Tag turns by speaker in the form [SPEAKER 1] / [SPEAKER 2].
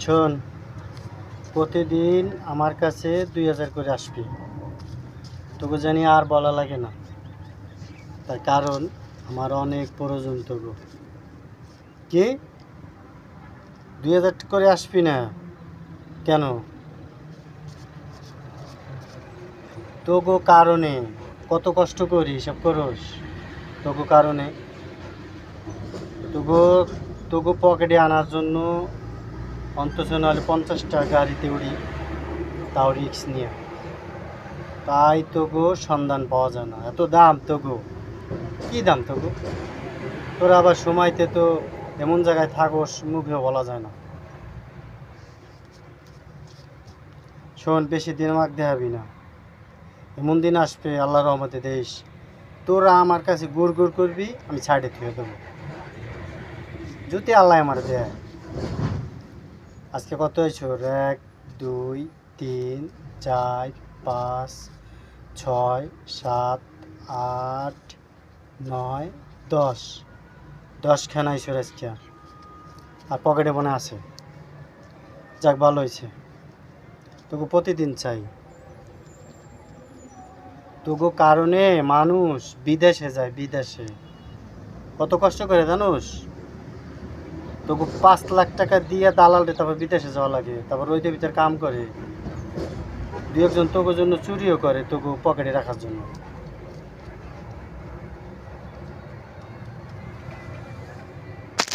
[SPEAKER 1] শোন, প্রতিদিন আমার কাছে 2000 করে আসবি। তোকে জানি আর বলা লাগে না, তার কারণ আমার অনেক প্রয়োজন। তোকে কি 2000 করে আসবি না কেন? তোগো কারণে কত কষ্ট করি, সব করস তোগো কারণে। তোগো তোগো পকেটে আনার জন্য অন্তত নাহলে 50টা গাড়িতে উড়ি, তাও রিক্স নিয়ে। তাই তোগো সন্ধান পাওয়া যায় না। এত দাম তোগো, কি দাম তোগো? তোরা আবার সময়তে তো এমন জায়গায় থাকোস, মুখেও বলা যায় না। শোন, বেশি দিন আমাকে দেখাবি না। এমন দিন আসবে আল্লাহ রহমতে দেশ, তোরা আমার কাছে গুড় গুড় করবি, আমি সাইডে থুয়ে দেবো যদি আল্লাহ আমার দেয়। আজকে কত হয়েছ? 1 2 3 4 5 6 7 8 9 10 10খানা আইসর আজকে। আর পকেটে মনে আছে। যাক, ভালো হয়েছে। তোকে প্রতিদিন চাই। তোগো কারণে মানুষ বিদেশে যায়, বিদেশে কত কষ্ট করে জানোস? তোকে 5 লাখ টাকা দিয়ে দালালে তারপর বিদেশে যাওয়া লাগে, তারপর ওই ভিতরে কাম করে। দু একজন তোকে জন্য চুরিও করে তোকে পকেটে রাখার জন্য।